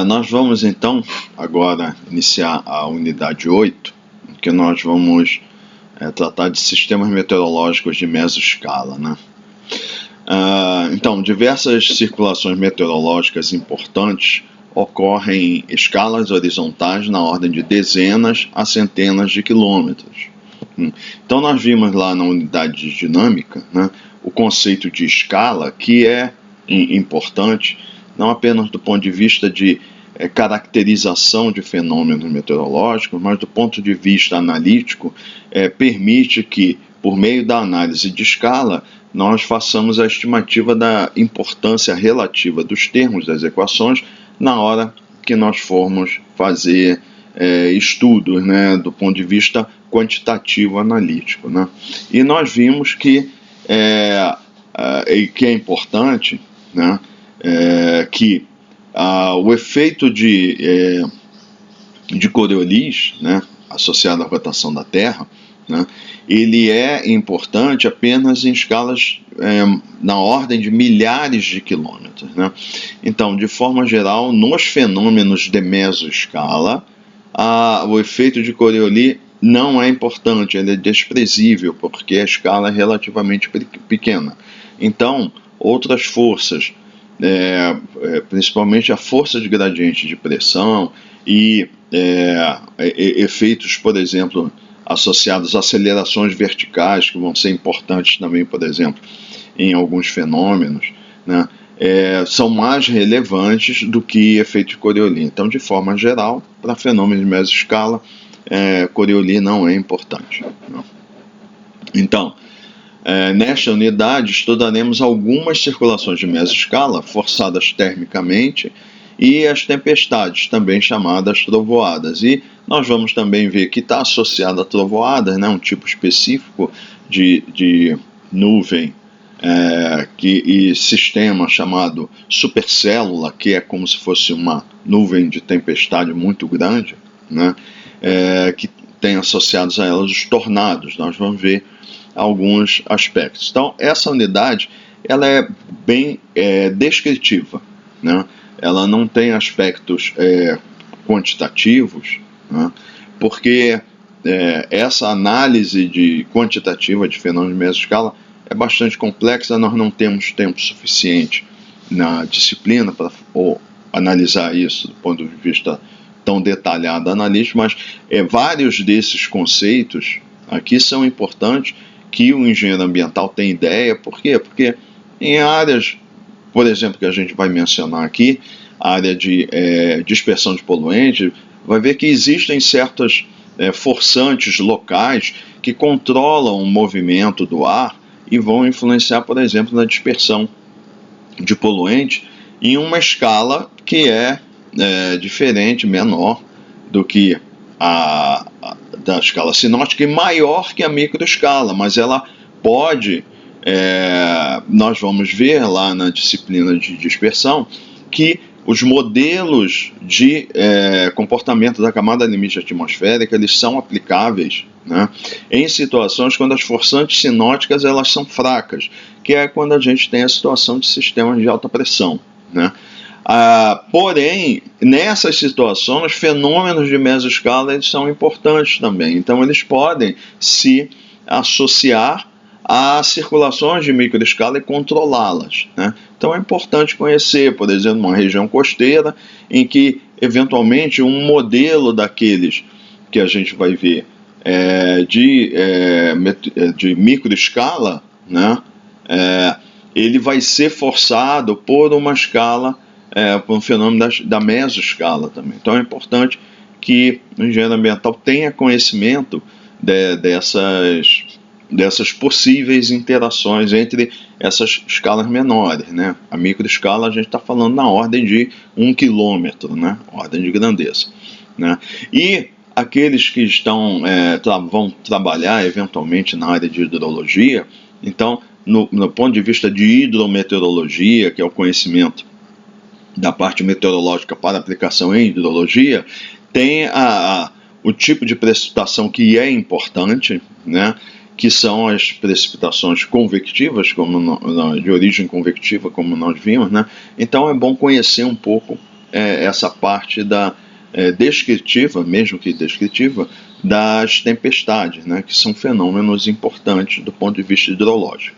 Nós vamos então agora iniciar a unidade 8, em que nós vamos tratar de sistemas meteorológicos de mesoscala, né? Então, diversas circulações meteorológicas importantes ocorrem em escalas horizontais na ordem de dezenas a centenas de quilômetros. Então, nós vimos lá na unidade de dinâmica, né, o conceito de escala, que é importante, não apenas do ponto de vista de caracterização de fenômenos meteorológicos, mas do ponto de vista analítico, permite que, por meio da análise de escala, nós façamos a estimativa da importância relativa dos termos das equações na hora que nós formos fazer estudos, né, do ponto de vista quantitativo analítico, né? E nós vimos que é importante, né, que o efeito de Coriolis, né, associado à rotação da Terra, né, ele é importante apenas em escalas na ordem de milhares de quilômetros, né? Então, de forma geral, nos fenômenos de mesoscala, o efeito de Coriolis não é importante, ele é desprezível, porque a escala é relativamente pequena. Então, outras forças, principalmente a força de gradiente de pressão e efeitos, por exemplo, associados a acelerações verticais, que vão ser importantes também, por exemplo, em alguns fenômenos, né, são mais relevantes do que efeito de Coriolis. Então, de forma geral, para fenômenos de mesoscala, Coriolis não é importante. Não. Então, nesta unidade, estudaremos algumas circulações de mesoscala forçadas termicamente e as tempestades, também chamadas trovoadas. E nós vamos também ver que está associado a trovoadas, né, um tipo específico de nuvem e sistema chamado supercélula, que é como se fosse uma nuvem de tempestade muito grande, né, que tem associados a elas os tornados. Nós vamos ver alguns aspectos. Então, essa unidade ela é bem descritiva, né? Ela não tem aspectos quantitativos, né? Porque essa análise quantitativa de fenômenos de mesoscala é bastante complexa, nós não temos tempo suficiente na disciplina para analisar isso do ponto de vista tão detalhado analítico, mas vários desses conceitos aqui são importantes que o engenheiro ambiental tem ideia. Por quê? Porque em áreas, por exemplo, que a gente vai mencionar aqui, a área de dispersão de poluentes, vai ver que existem certas forçantes locais que controlam o movimento do ar e vão influenciar, por exemplo, na dispersão de poluentes em uma escala que é diferente, menor do que da escala sinótica e maior que a microescala, mas ela pode, nós vamos ver lá na disciplina de dispersão, que os modelos de comportamento da camada limite atmosférica, eles são aplicáveis, né, em situações quando as forçantes sinóticas elas são fracas, que é quando a gente tem a situação de sistemas de alta pressão, né? Porém, nessas situações, fenômenos de mesoscala eles são importantes também. Então, eles podem se associar a circulações de microescala e controlá-las, né? Então, é importante conhecer, por exemplo, uma região costeira em que, eventualmente, um modelo daqueles que a gente vai ver de microescala, né, ele vai ser forçado por uma escala, por um fenômeno da mesoscala também. Então é importante que o engenheiro ambiental tenha conhecimento dessas possíveis interações entre essas escalas menores, né? A microescala a gente está falando na ordem de 1 quilômetro, né? Ordem de grandeza, né? E aqueles que vão trabalhar eventualmente na área de hidrologia, então, no ponto de vista de hidrometeorologia, que é o conhecimento da parte meteorológica para aplicação em hidrologia, tem o tipo de precipitação que é importante, né, que são as precipitações convectivas, de origem convectiva, como nós vimos, né? Então é bom conhecer um pouco essa parte descritiva, mesmo que descritiva, das tempestades, né, que são fenômenos importantes do ponto de vista hidrológico.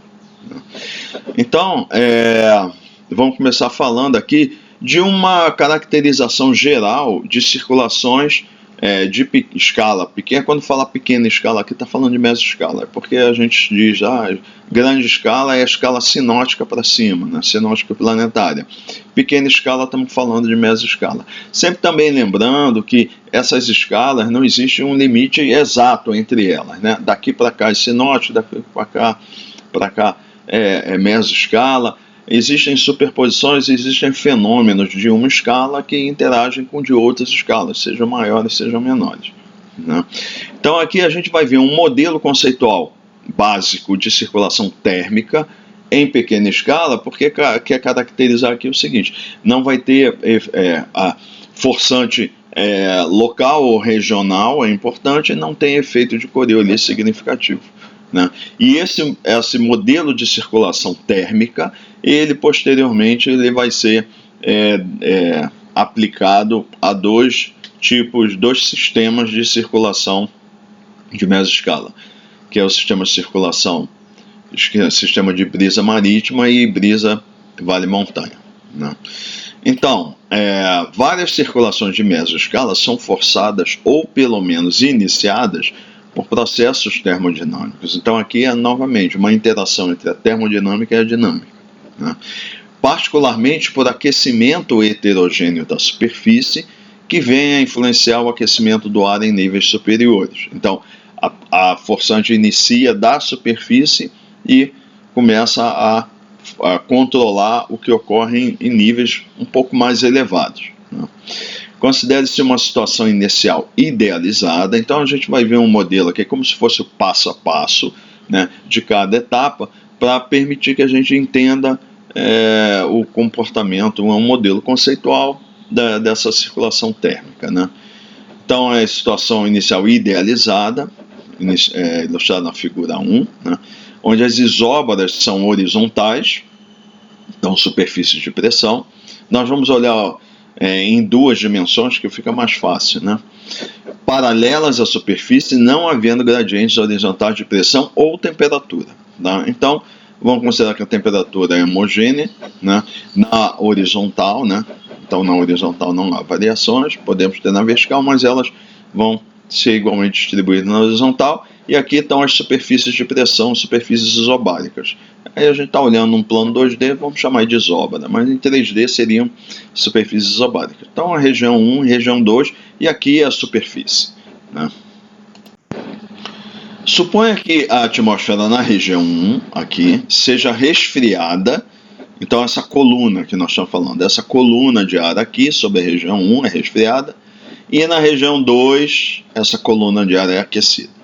Então, vamos começar falando aqui de uma caracterização geral de circulações de escala pequena. Quando fala pequena escala aqui, está falando de mesoscala, porque a gente diz, grande escala é a escala sinótica para cima, né? Sinótica planetária. Pequena escala, estamos falando de mesoscala. Sempre também lembrando que essas escalas, não existe um limite exato entre elas, né? Daqui para cá é sinótico, daqui para cá é mesoscala. Existem superposições, existem fenômenos de uma escala que interagem com de outras escalas, sejam maiores, sejam menores, né? Então aqui a gente vai ver um modelo conceitual básico de circulação térmica em pequena escala, porque quer caracterizar aqui o seguinte: não vai ter a forçante local ou regional, é importante, e não tem efeito de Coriolis significativo, né? E esse modelo de circulação térmica, ele posteriormente vai ser aplicado a dois sistemas de circulação de mesoscala, que é o sistema de circulação, sistema de brisa marítima e brisa vale-montanha, né? Então, várias circulações de mesoscala são forçadas ou pelo menos iniciadas por processos termodinâmicos. Então aqui é novamente uma interação entre a termodinâmica e a dinâmica, né? Particularmente por aquecimento heterogêneo da superfície, que vem a influenciar o aquecimento do ar em níveis superiores. Então a forçante inicia da superfície e começa a controlar o que ocorre em níveis um pouco mais elevados, né? Considere-se uma situação inicial idealizada. Então a gente vai ver um modelo aqui como se fosse o passo a passo, né, de cada etapa, para permitir que a gente entenda o comportamento, um modelo conceitual dessa circulação térmica, né? Então é a situação inicial idealizada, ilustrada na figura 1, né, onde as isóbaras são horizontais, então superfícies de pressão. Nós vamos olhar em duas dimensões, que fica mais fácil, né? Paralelas à superfície, não havendo gradientes horizontais de pressão ou temperatura, tá? Então vamos considerar que a temperatura é homogênea, né, na horizontal, né? Então na horizontal não há variações, podemos ter na vertical, mas elas vão ser igualmente distribuídas na horizontal. E aqui estão as superfícies de pressão, superfícies isobáricas. Aí a gente está olhando num plano 2D, vamos chamar de isóbara, mas em 3D seriam superfícies isobáricas. Então a região 1 e região 2, e aqui é a superfície, né? Suponha que a atmosfera na região 1, aqui, seja resfriada. Então essa coluna que nós estamos falando, essa coluna de ar aqui sobre a região 1 é resfriada, e na região 2 essa coluna de ar é aquecida.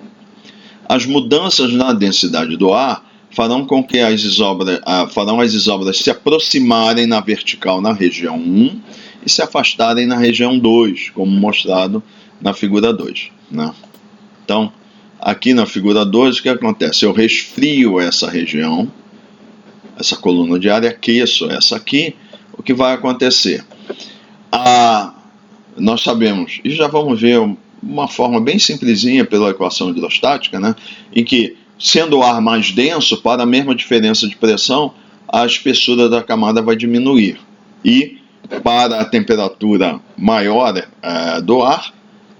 As mudanças na densidade do ar farão com que as isóbaras se aproximarem na vertical na região 1 e se afastarem na região 2, como mostrado na figura 2, né? Então, aqui na figura 2, o que acontece? Eu resfrio essa região, essa coluna de ar, e aqueço essa aqui. O que vai acontecer? Nós sabemos, e já vamos ver uma forma bem simplesinha pela equação hidrostática, né, em que, sendo o ar mais denso, para a mesma diferença de pressão, a espessura da camada vai diminuir. E para a temperatura maior do ar,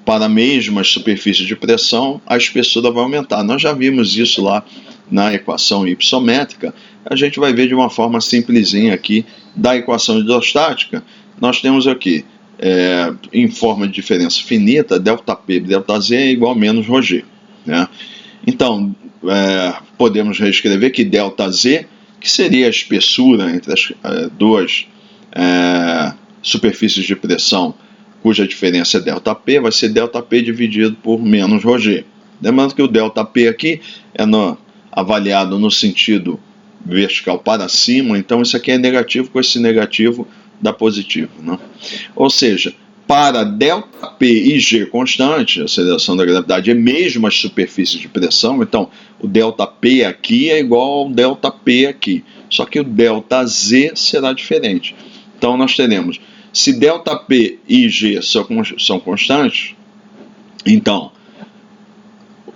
para a mesma superfície de pressão, a espessura vai aumentar. Nós já vimos isso lá na equação hipossométrica. A gente vai ver de uma forma simplesinha aqui da equação hidrostática. Nós temos aqui, em forma de diferença finita, ΔP, ΔZ é igual a menos ρg, né? Então, podemos reescrever que ΔZ, que seria a espessura entre as duas superfícies de pressão, cuja diferença é ΔP, vai ser ΔP dividido por menos ρg. Lembrando que o ΔP aqui é avaliado no sentido vertical para cima, então isso aqui é negativo, com esse negativo dá positivo, né? Ou seja, para ΔP e G constante, a aceleração da gravidade é mesmo as superfícies de pressão, então o ΔP aqui é igual ao ΔP aqui, só que o ΔZ será diferente. Então nós teremos, Se ΔP e G são constantes, então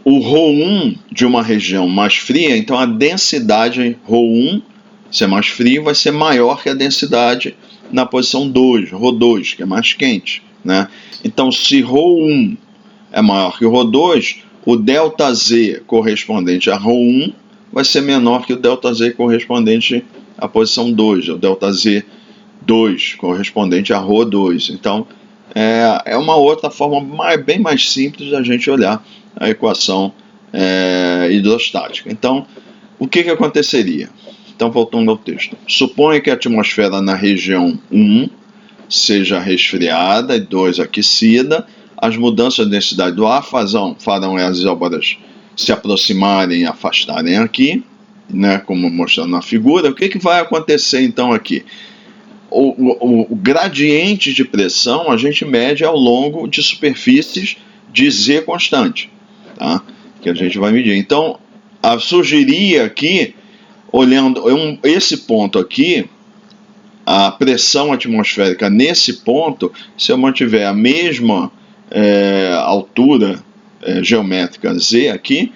o ρ1 de uma região mais fria, então a densidade ρ1, se é mais frio, vai ser maior que a densidade na posição 2, ρ2, que é mais quente, né? Então, se ρ1 é maior que o ρ2, o ΔZ correspondente a ρ1 vai ser menor que o ΔZ correspondente à posição 2, o ΔZ2 correspondente a ρ2. Então, é uma outra forma bem mais simples da gente olhar a equação hidrostática. Então, o que aconteceria? Então, voltando ao texto. Suponha que a atmosfera na região 1 seja resfriada e 2 aquecida. As mudanças de densidade do ar farão as isóbaras se aproximarem e afastarem aqui, né, como mostrando na figura. O que vai acontecer então aqui? O gradiente de pressão a gente mede ao longo de superfícies de Z constante, tá? Que a gente vai medir. Então, surgiria aqui, olhando esse ponto aqui, a pressão atmosférica nesse ponto, se eu mantiver a mesma altura geométrica Z aqui,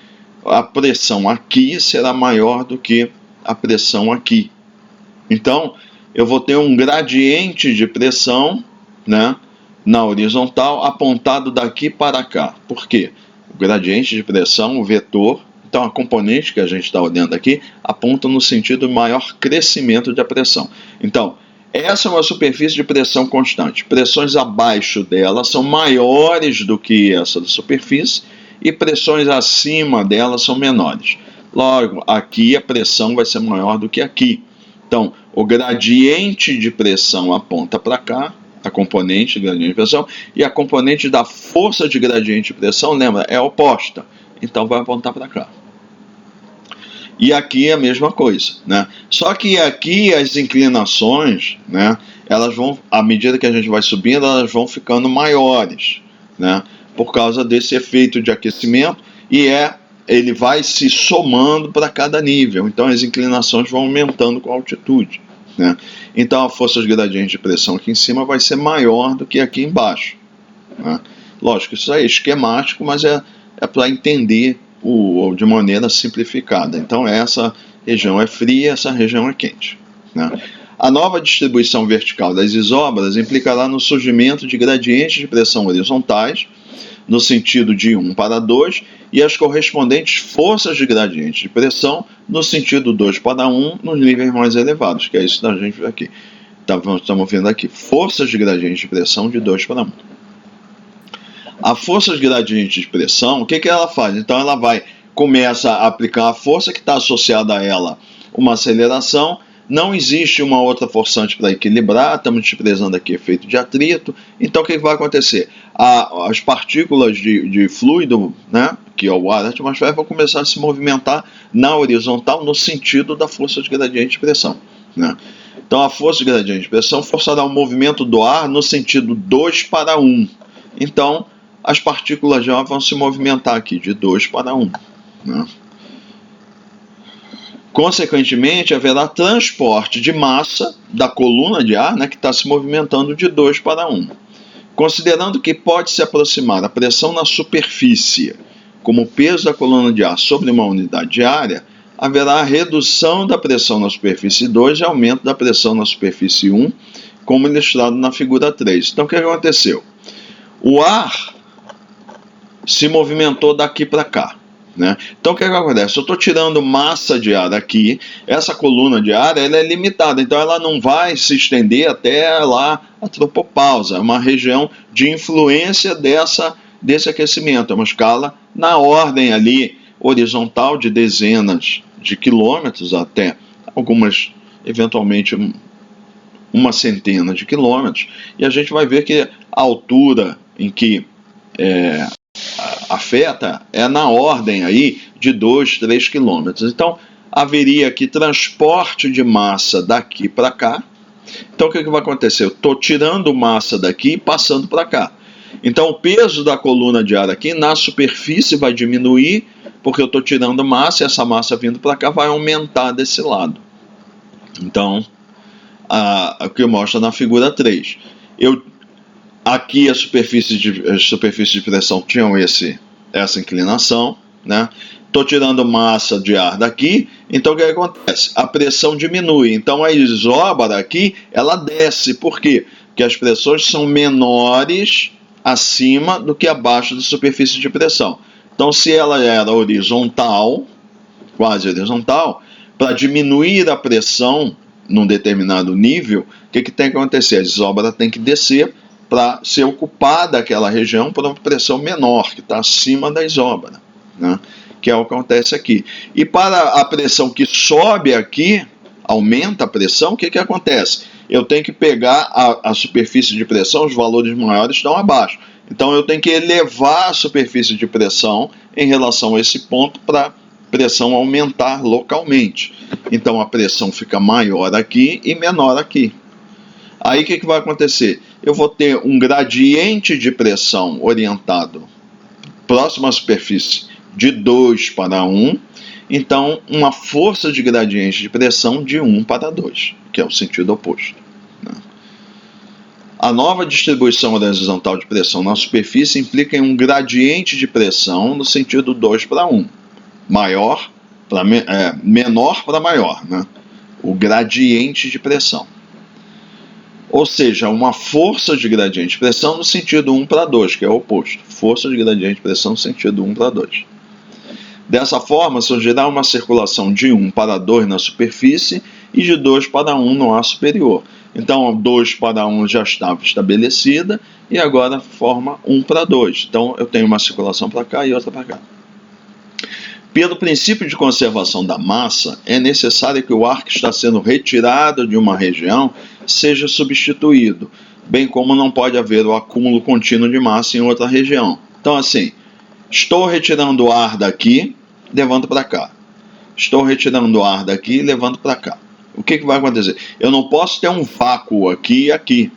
a pressão aqui será maior do que a pressão aqui. Então, eu vou ter um gradiente de pressão, né, na horizontal apontado daqui para cá. Por quê? O gradiente de pressão, o vetor, então a componente que a gente está olhando aqui, aponta no sentido de maior crescimento da pressão. Então, essa é uma superfície de pressão constante. Pressões abaixo dela são maiores do que essa da superfície e pressões acima dela são menores. Logo, aqui a pressão vai ser maior do que aqui. Então, o gradiente de pressão aponta para cá, a componente de gradiente de pressão, e a componente da força de gradiente de pressão, lembra, é oposta. Então, vai apontar para cá. E aqui é a mesma coisa, né? Só que aqui as inclinações, né, elas vão, à medida que a gente vai subindo, elas vão ficando maiores, né? Por causa desse efeito de aquecimento, e ele vai se somando para cada nível. Então as inclinações vão aumentando com a altitude, né? Então a força de gradiente de pressão aqui em cima vai ser maior do que aqui embaixo, né? Lógico, isso é esquemático, mas é para entender de maneira simplificada. Então essa região é fria, essa região é quente, né? A nova distribuição vertical das isóbaras implicará no surgimento de gradientes de pressão horizontais, no sentido de 1 para 2, e as correspondentes forças de gradiente de pressão no sentido 2 para 1 nos níveis mais elevados, que é isso que a gente vê aqui. Estamos vendo aqui, forças de gradiente de pressão de 2 para 1. A força de gradiente de pressão, o que ela faz? Então ela começa a aplicar a força que está associada a ela, uma aceleração. Não existe uma outra forçante para equilibrar, estamos desprezando aqui efeito de atrito. Então o que vai acontecer? As partículas de fluido, né, que é o ar atmosférico, vão começar a se movimentar na horizontal no sentido da força de gradiente de pressão, né? Então a força de gradiente de pressão forçará o movimento do ar no sentido 2 para 1. Então as partículas de ar vão se movimentar aqui de 2 para 1, né? Consequentemente, haverá transporte de massa da coluna de ar, né, que está se movimentando de 2 para 1. Considerando que pode se aproximar a pressão na superfície como o peso da coluna de ar sobre uma unidade de área, haverá a redução da pressão na superfície 2 e aumento da pressão na superfície 1, como ilustrado na figura 3. Então, o que aconteceu? O ar se movimentou daqui para cá, né? Então o que acontece? Eu estou tirando massa de ar aqui, essa coluna de ar ela é limitada, então ela não vai se estender até lá a tropopausa, é uma região de influência desse aquecimento, é uma escala na ordem ali horizontal de dezenas de quilômetros até algumas, eventualmente, uma centena de quilômetros, e a gente vai ver que a altura em que afeta é na ordem aí de 2, 3 quilômetros. Então, haveria aqui transporte de massa daqui para cá. Então, o que vai acontecer? Eu estou tirando massa daqui e passando para cá. Então, o peso da coluna de ar aqui na superfície vai diminuir, porque eu estou tirando massa e essa massa vindo para cá vai aumentar desse lado. Então, o que mostra na figura 3. Aqui as superfícies de pressão tinham essa inclinação, né? Estou tirando massa de ar daqui, então o que acontece? A pressão diminui, então a isóbara aqui, ela desce. Por quê? Porque as pressões são menores acima do que abaixo da superfície de pressão. Então, se ela era horizontal, quase horizontal, para diminuir a pressão num determinado nível, o que tem que acontecer? A isóbara tem que descer para ser ocupada aquela região por uma pressão menor, que está acima da isóbara, né? Que é o que acontece aqui. E para a pressão que sobe aqui, aumenta a pressão, o que acontece? Eu tenho que pegar a superfície de pressão, os valores maiores estão abaixo. Então eu tenho que elevar a superfície de pressão em relação a esse ponto para a pressão aumentar localmente. Então a pressão fica maior aqui e menor aqui. Aí o que vai acontecer? Eu vou ter um gradiente de pressão orientado próximo à superfície de 2 para 1, então uma força de gradiente de pressão de 1 para 2, que é o sentido oposto, né? A nova distribuição horizontal de pressão na superfície implica em um gradiente de pressão no sentido 2 para 1, menor para maior, né? O gradiente de pressão. Ou seja, uma força de gradiente de pressão no sentido 1 para 2, que é o oposto. Força de gradiente de pressão no sentido 1 para 2. Dessa forma, surgirá uma circulação de 1 para 2 na superfície e de 2 para 1 no ar superior. Então, 2 para 1 já estava estabelecida e agora forma 1 para 2. Então, eu tenho uma circulação para cá e outra para cá. Pelo princípio de conservação da massa, é necessário que o ar que está sendo retirado de uma região seja substituído, bem como não pode haver o acúmulo contínuo de massa em outra região. Então, assim, estou retirando o ar daqui, levando para cá. Estou retirando o ar daqui, levando para cá. O que vai acontecer? Eu não posso ter um vácuo aqui e aqui.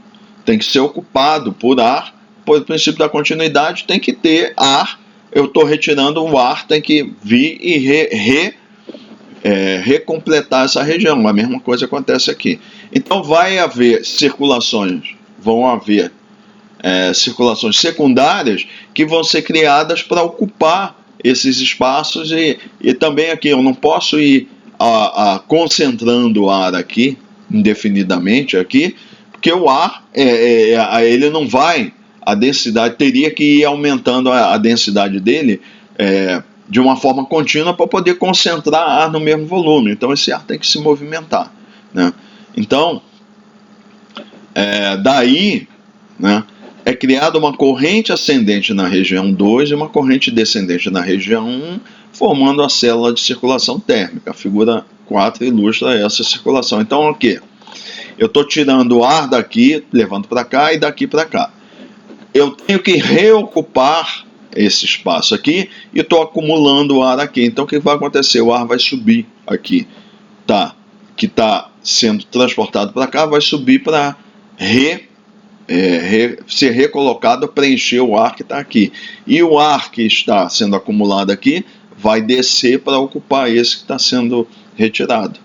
Tem que ser ocupado por ar. Por princípio da continuidade, tem que ter ar. Eu estou retirando o ar, tem que vir e recompletar essa região. A mesma coisa acontece aqui. Então vai haver vão haver circulações secundárias que vão ser criadas para ocupar esses espaços e também aqui eu não posso ir concentrando o ar aqui indefinidamente aqui, porque o ar ele não vai, a densidade teria que ir aumentando a densidade dele de uma forma contínua para poder concentrar ar no mesmo volume. Então esse ar tem que se movimentar, né? Então daí, né, é criada uma corrente ascendente na região 2 e uma corrente descendente na região 1, formando a célula de circulação térmica. A figura 4 ilustra essa circulação. Então, o quê? Eu estou tirando o ar daqui, levando para cá e daqui para cá. Eu tenho que reocupar esse espaço aqui e estou acumulando o ar aqui. Então, o que vai acontecer? O ar vai subir aqui, que está sendo transportado para cá, vai subir para ser recolocado, preencher o ar que está aqui. E o ar que está sendo acumulado aqui vai descer para ocupar esse que está sendo retirado.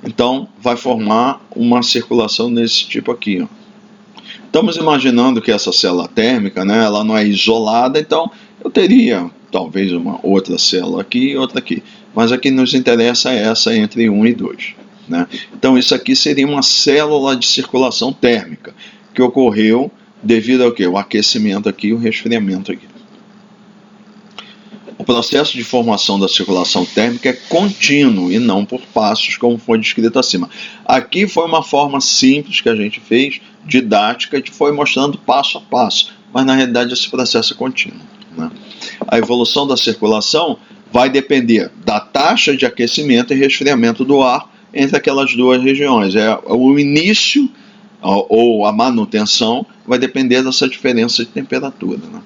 Então, vai formar uma circulação desse tipo aqui, ó. Estamos imaginando que essa célula térmica, né, ela não é isolada, então eu teria talvez uma outra célula aqui e outra aqui. Mas a que nos interessa é essa entre 1 e 2. Né? Então isso aqui seria uma célula de circulação térmica, que ocorreu devido ao quê? O aquecimento aqui e o resfriamento aqui. O processo de formação da circulação térmica é contínuo e não por passos, como foi descrito acima. Aqui foi uma forma simples que a gente fez, didática, que foi mostrando passo a passo, mas na realidade esse processo é contínuo. Né? A evolução da circulação vai depender da taxa de aquecimento e resfriamento do ar entre aquelas duas regiões. O início ou a manutenção vai depender dessa diferença de temperatura. Né?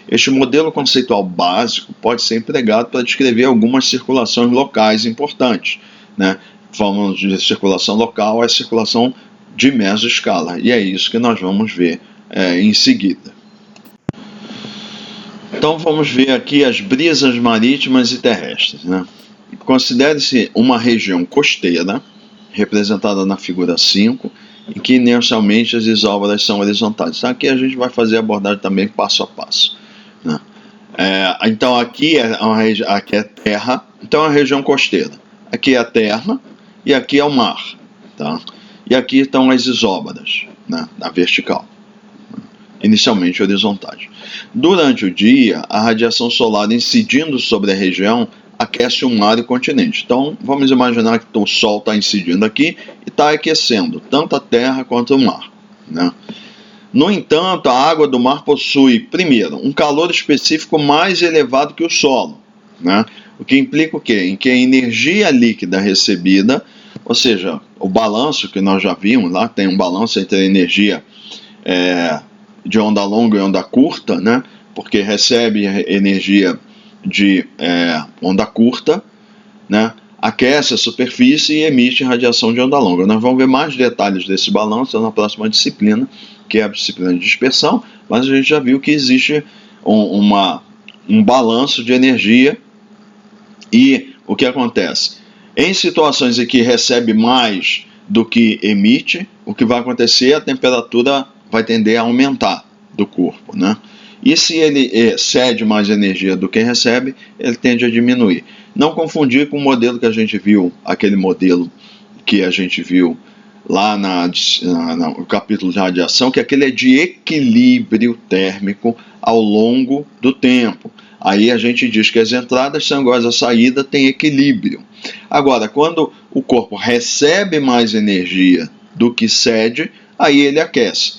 Este modelo conceitual básico pode ser empregado para descrever algumas circulações locais importantes. Né? Falamos de circulação local, é circulação de mesoscala, e é isso que nós vamos ver em seguida. Então vamos ver aqui as brisas marítimas e terrestres. Né? Considere-se uma região costeira, representada na figura 5, em que inicialmente as isóbaras são horizontais. Então aqui a gente vai fazer a abordagem também passo a passo, né? Então aqui aqui é terra, então é a região costeira. Aqui é a terra e aqui é o mar, tá? E aqui estão as isóbaras, né, na vertical, inicialmente horizontais. Durante o dia, a radiação solar incidindo sobre a região aquece o mar e o continente. Então, vamos imaginar que o Sol está incidindo aqui e está aquecendo tanto a Terra quanto o mar, né? No entanto, a água do mar possui, primeiro, um calor específico mais elevado que o solo, né? O que implica o quê? Em que a energia líquida recebida, ou seja, o balanço que nós já vimos lá, tem um balanço entre a energia de onda longa e onda curta, né? Porque recebe energia de onda curta, né? Aquece a superfície e emite radiação de onda longa. Nós vamos ver mais detalhes desse balanço na próxima disciplina, que é a disciplina de dispersão, mas a gente já viu que existe um balanço de energia. E o que acontece? Em situações em que recebe mais do que emite, o que vai acontecer? A temperatura vai tender a aumentar do corpo, né? E se ele cede mais energia do que recebe, ele tende a diminuir. Não confundir com o modelo que a gente viu, aquele modelo que a gente viu lá no capítulo de radiação, que aquele é de equilíbrio térmico ao longo do tempo. Aí a gente diz que as entradas são iguais à saída, tem equilíbrio. Agora, quando o corpo recebe mais energia do que cede, aí ele aquece,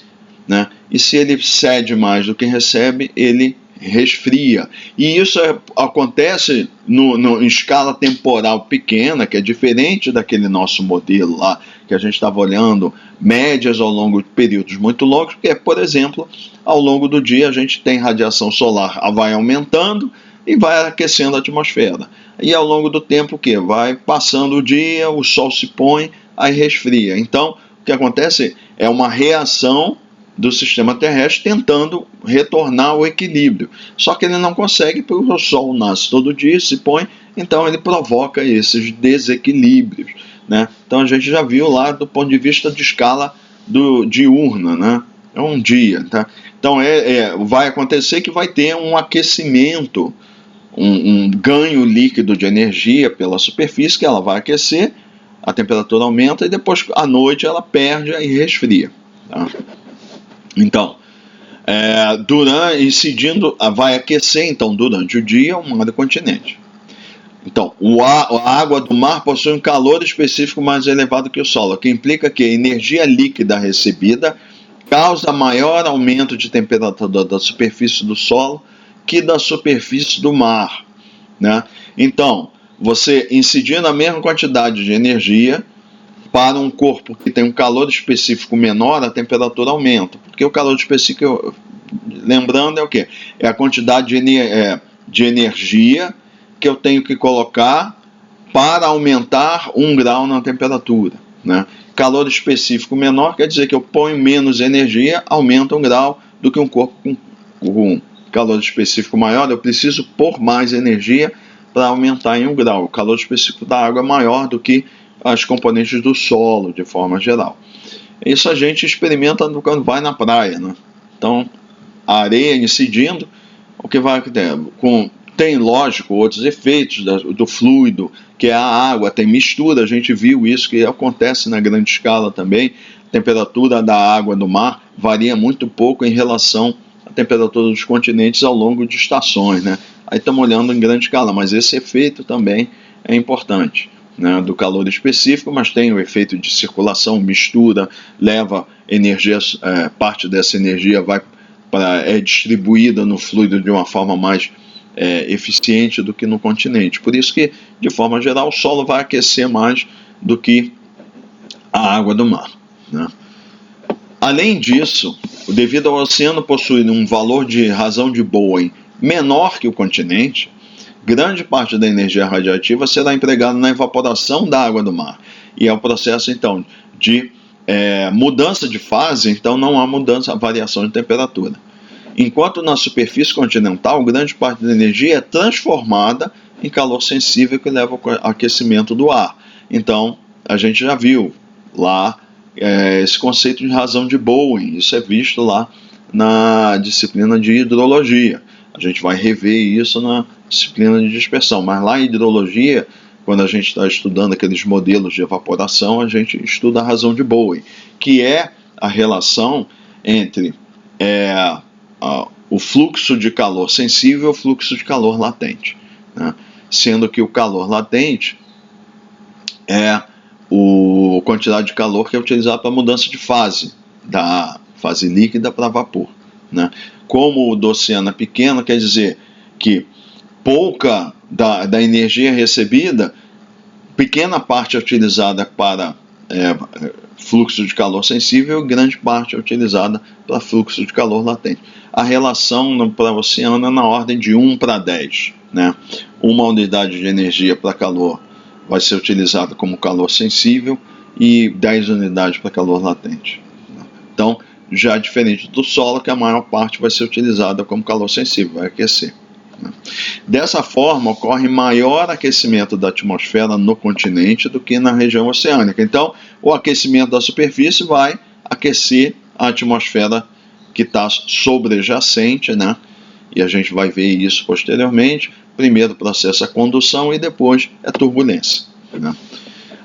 né? E se ele cede mais do que recebe, ele resfria. E isso acontece em escala temporal pequena, que é diferente daquele nosso modelo lá, que a gente estava olhando médias ao longo de períodos muito longos, porque, por exemplo, ao longo do dia a gente tem radiação solar, vai aumentando e vai aquecendo a atmosfera. E ao longo do tempo, o que? Vai passando o dia, o sol se põe, aí resfria. Então, o que acontece é uma reação do sistema terrestre tentando retornar ao equilíbrio. Só que ele não consegue porque o Sol nasce todo dia, se põe, então ele provoca esses desequilíbrios, né? Então a gente já viu lá do ponto de vista de escala diurna, né? É um dia, tá? Então vai acontecer que vai ter um aquecimento, um ganho líquido de energia pela superfície, que ela vai aquecer, a temperatura aumenta e depois à noite ela perde e resfria, tá? Então, incidindo, vai aquecer então durante o dia o mar do continente. Então, a água do mar possui um calor específico mais elevado que o solo, o que implica que a energia líquida recebida causa maior aumento de temperatura da superfície do solo que da superfície do mar, né? Então, você incidindo a mesma quantidade de energia para um corpo que tem um calor específico menor, a temperatura aumenta. Porque o calor específico, lembrando, é o quê? É a quantidade de energia que eu tenho que colocar para aumentar 1 grau na temperatura, né? Calor específico menor quer dizer que eu ponho menos energia, aumenta 1 grau, do que um corpo com calor específico maior, eu preciso pôr mais energia para aumentar em 1 grau. O calor específico da água é maior do que as componentes do solo, de forma geral. Isso a gente experimenta quando vai na praia, né? Então, a areia incidindo, o que vai acontecer? Tem, lógico, outros efeitos do fluido, que é a água, tem mistura, a gente viu isso, que acontece na grande escala também. A temperatura da água do mar varia muito pouco em relação à temperatura dos continentes ao longo de estações, né? Aí estamos olhando em grande escala, mas esse efeito também é importante, né, do calor específico, mas tem o efeito de circulação, mistura, leva energia, parte dessa energia é distribuída no fluido de uma forma mais eficiente do que no continente. Por isso que, de forma geral, o solo vai aquecer mais do que a água do mar, né? Além disso, devido ao oceano possuir um valor de razão de Bowen menor que o continente, grande parte da energia radiativa será empregada na evaporação da água do mar. E é o processo, então, de mudança de fase, então não há mudança, variação de temperatura. Enquanto na superfície continental, grande parte da energia é transformada em calor sensível que leva ao aquecimento do ar. Então, a gente já viu lá esse conceito de razão de Bowen. Isso é visto lá na disciplina de hidrologia. A gente vai rever isso na disciplina de dispersão, mas lá em hidrologia, quando a gente está estudando aqueles modelos de evaporação, a gente estuda a razão de Bowen, que é a relação entre o fluxo de calor sensível e o fluxo de calor latente, né? Sendo que o calor latente é a quantidade de calor que é utilizada para mudança de fase, da fase líquida para vapor, né? Como o do oceano é pequeno, quer dizer que pouca da energia recebida, pequena parte é utilizada para fluxo de calor sensível e grande parte é utilizada para fluxo de calor latente. A relação para o oceano é na ordem de 1 para 10, né? Uma unidade de energia para calor vai ser utilizada como calor sensível e 10 unidades para calor latente. Então, já diferente do solo, que a maior parte vai ser utilizada como calor sensível, vai aquecer. Dessa forma, ocorre maior aquecimento da atmosfera no continente do que na região oceânica. Então, o aquecimento da superfície vai aquecer a atmosfera que está sobrejacente, né? E a gente vai ver isso posteriormente. Primeiro processo é condução e depois é turbulência, né?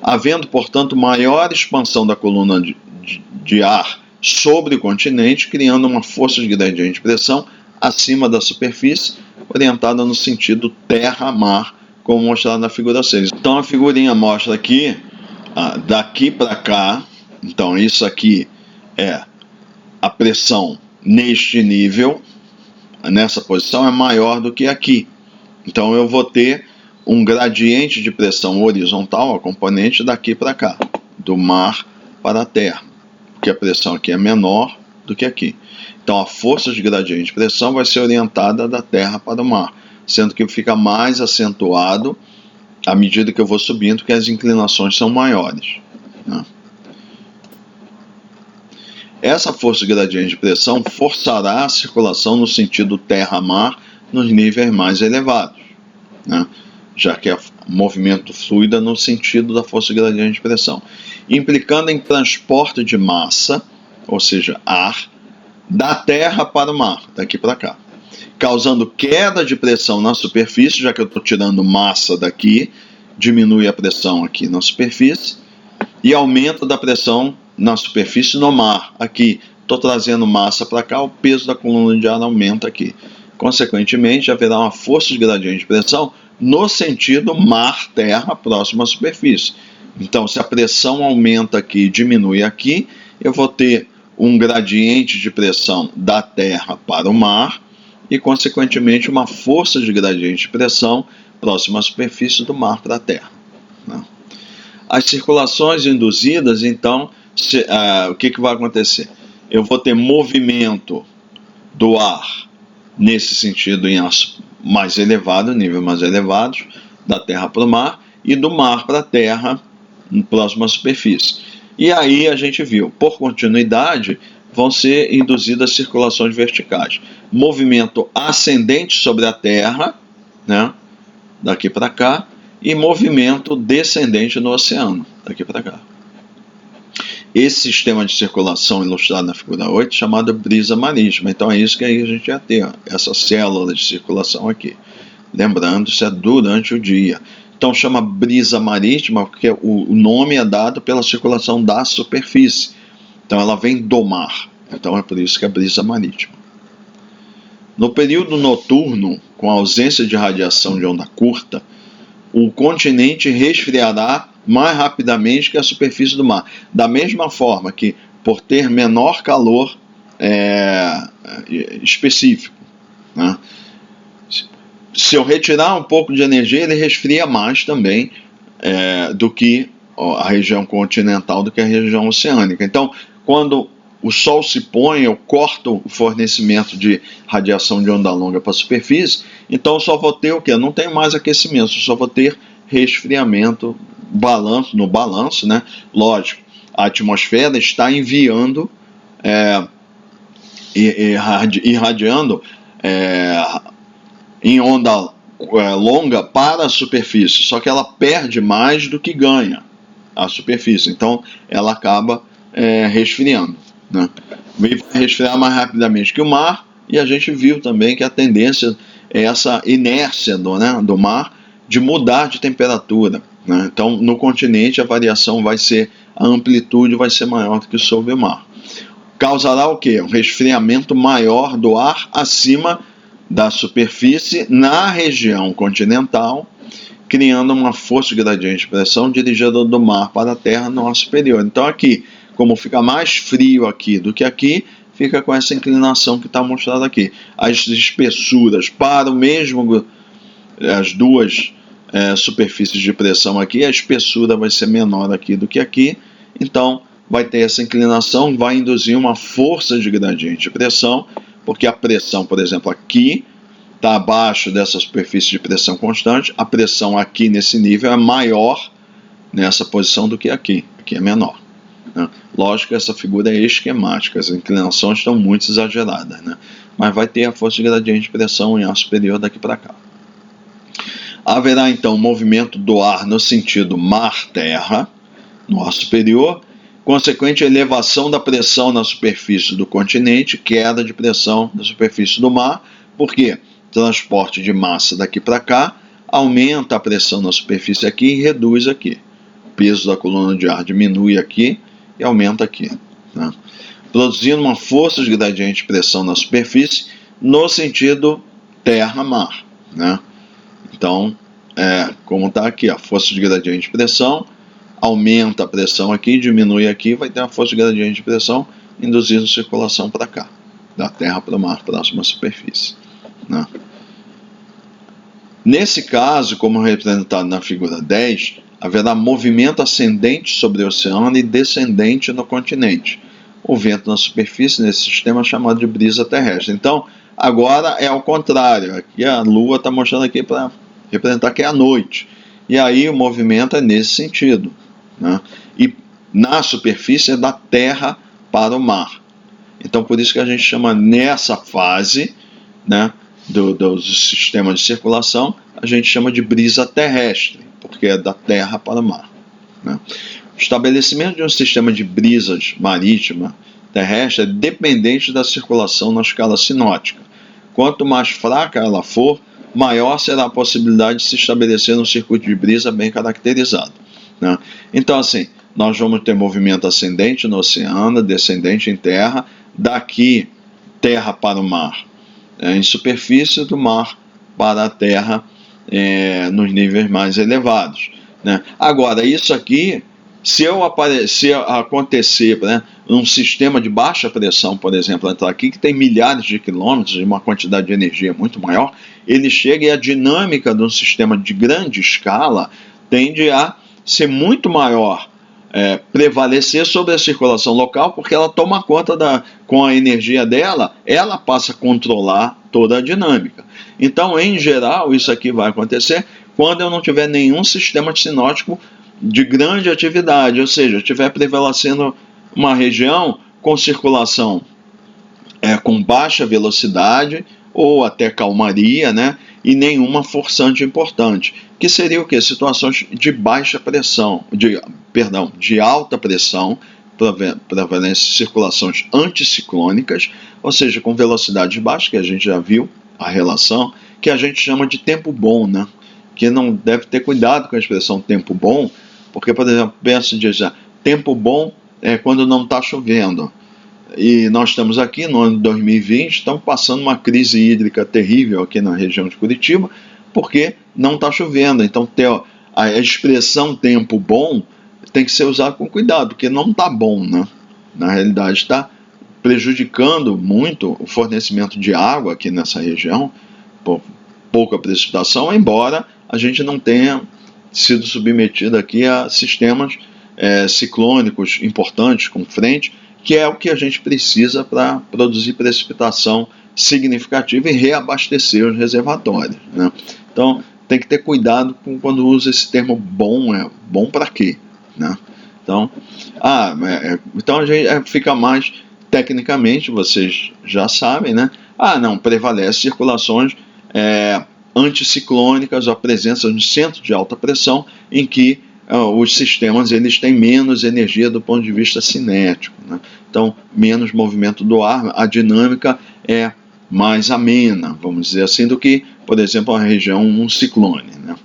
Havendo, portanto, maior expansão da coluna de ar sobre o continente, criando uma força de gradiente de pressão acima da superfície, orientada no sentido terra-mar, como mostrado na figura 6. Então a figurinha mostra aqui, daqui para cá, então isso aqui é a pressão neste nível, nessa posição é maior do que aqui. Então eu vou ter um gradiente de pressão horizontal, a componente daqui para cá, do mar para a terra, porque a pressão aqui é menor do que aqui. Então a força de gradiente de pressão vai ser orientada da terra para o mar, sendo que fica mais acentuado à medida que eu vou subindo, que as inclinações são maiores, né? Essa força de gradiente de pressão forçará a circulação no sentido terra-mar nos níveis mais elevados, né? Já que é movimento fluido no sentido da força de gradiente de pressão, implicando em transporte de massa, ou seja, ar, da terra para o mar, daqui para cá, causando queda de pressão na superfície, já que eu estou tirando massa daqui, diminui a pressão aqui na superfície, e aumento da pressão na superfície no mar. Aqui, estou trazendo massa para cá, o peso da coluna de ar aumenta aqui. Consequentemente, haverá uma força de gradiente de pressão no sentido mar-terra, próximo à superfície. Então, se a pressão aumenta aqui e diminui aqui, eu vou ter um gradiente de pressão da terra para o mar e, consequentemente, uma força de gradiente de pressão próxima à superfície do mar para a terra, né? As circulações induzidas, então, o que vai acontecer? Eu vou ter movimento do ar nesse sentido em ar mais elevado, nível mais elevados, da terra para o mar, e do mar para a terra, próximo à superfície. E aí a gente viu, por continuidade, vão ser induzidas circulações verticais. Movimento ascendente sobre a terra, né, daqui para cá, e movimento descendente no oceano, daqui para cá. Esse sistema de circulação ilustrado na figura 8 é chamado brisa marítima. Então é isso que aí a gente ia ter, ó, essa célula de circulação aqui. Lembrando, isso é durante o dia. Então chama brisa marítima porque o nome é dado pela circulação da superfície. Então ela vem do mar. Então é por isso que é brisa marítima. No período noturno, com a ausência de radiação de onda curta, o continente resfriará mais rapidamente que a superfície do mar. Da mesma forma que, por ter menor calor específico, né? Se eu retirar um pouco de energia, ele resfria mais também do que a região continental, do que a região oceânica. Então, quando o sol se põe, eu corto o fornecimento de radiação de onda longa para a superfície, então eu só vou ter o quê? Não tem mais aquecimento, eu só vou ter resfriamento, no balanço, né? Lógico, a atmosfera está enviando, irradiando em onda longa para a superfície, só que ela perde mais do que ganha a superfície, então ela acaba resfriando, né? Vai resfriar mais rapidamente que o mar, e a gente viu também que a tendência é essa inércia do mar de mudar de temperatura, né? Então, no continente, a variação vai ser, a amplitude vai ser maior do que sob o mar. Causará o quê? Um resfriamento maior do ar acima da superfície na região continental, criando uma força de gradiente de pressão dirigida do mar para a terra no ar superior. Então aqui, como fica mais frio aqui do que aqui, fica com essa inclinação que está mostrada aqui. As espessuras para o mesmo, as duas superfícies de pressão aqui, a espessura vai ser menor aqui do que aqui, então vai ter essa inclinação, vai induzir uma força de gradiente de pressão, porque a pressão, por exemplo, aqui está abaixo dessa superfície de pressão constante, a pressão aqui nesse nível é maior nessa posição do que aqui é menor, né? Lógico que essa figura é esquemática, as inclinações estão muito exageradas, né? Mas vai ter a força de gradiente de pressão em ar superior daqui para cá. Haverá então movimento do ar no sentido mar-terra, no ar superior, consequente elevação da pressão na superfície do continente, queda de pressão na superfície do mar. Por quê? Transporte de massa daqui para cá, aumenta a pressão na superfície aqui e reduz aqui. O peso da coluna de ar diminui aqui e aumenta aqui, né? Produzindo uma força de gradiente de pressão na superfície no sentido terra-mar, né? Então, como está aqui, a força de gradiente de pressão, aumenta a pressão aqui, diminui aqui, vai ter uma força de gradiente de pressão induzindo circulação para cá, da terra para o mar, próximo à superfície, né? Nesse caso, como representado na figura 10, haverá movimento ascendente sobre o oceano e descendente no continente. O vento na superfície, nesse sistema, é chamado de brisa terrestre. Então, agora é ao contrário. Aqui a Lua está mostrando aqui para representar que é a noite. E aí o movimento é nesse sentido, né? E na superfície é da terra para o mar. Então, por isso que a gente chama nessa fase, né, dos sistemas de circulação, a gente chama de brisa terrestre, porque é da terra para o mar, né? O estabelecimento de um sistema de brisas marítima terrestre é dependente da circulação na escala sinótica. Quanto mais fraca ela for, maior será a possibilidade de se estabelecer um circuito de brisa bem caracterizado, né? Então, assim, nós vamos ter movimento ascendente no oceano, descendente em terra, daqui terra para o mar, em superfície, do mar para a terra, nos níveis mais elevados, né? Agora, isso aqui, se acontecer, né, um sistema de baixa pressão, por exemplo, entrar aqui, que tem milhares de quilômetros e uma quantidade de energia muito maior, ele chega e a dinâmica de um sistema de grande escala tende a ser muito maior, prevalecer sobre a circulação local, porque ela toma conta com a energia dela, ela passa a controlar toda a dinâmica. Então, em geral, isso aqui vai acontecer quando eu não tiver nenhum sistema sinótico de grande atividade, ou seja, estiver prevalecendo uma região com circulação com baixa velocidade ou até calmaria, né, e nenhuma forçante importante, que seria o quê? Situações de baixa pressão, de alta pressão, prevalência de circulações anticiclônicas, ou seja, com velocidades baixas, que a gente já viu a relação, que a gente chama de tempo bom, né? Que não deve ter cuidado com a expressão tempo bom, porque, por exemplo, penso em dizer, tempo bom é quando não está chovendo. E nós estamos aqui no ano de 2020, estamos passando uma crise hídrica terrível aqui na região de Curitiba, porque não está chovendo. Então, a expressão tempo bom tem que ser usada com cuidado, porque não está bom, né? Na realidade, está prejudicando muito o fornecimento de água aqui nessa região, por pouca precipitação, embora a gente não tenha sido submetido aqui a sistemas ciclônicos importantes com frente, que é o que a gente precisa para produzir precipitação significativa e reabastecer os reservatórios, né? Então, tem que ter cuidado quando usa esse termo bom. Bom para quê, né? Então, então a gente fica mais tecnicamente, vocês já sabem, né? Não, prevalece circulações anticiclônicas, a presença de centro de alta pressão, em que os sistemas eles têm menos energia do ponto de vista cinético, né? Então, menos movimento do ar, a dinâmica é mais amena, vamos dizer assim, do que, por exemplo, a região um ciclone, né?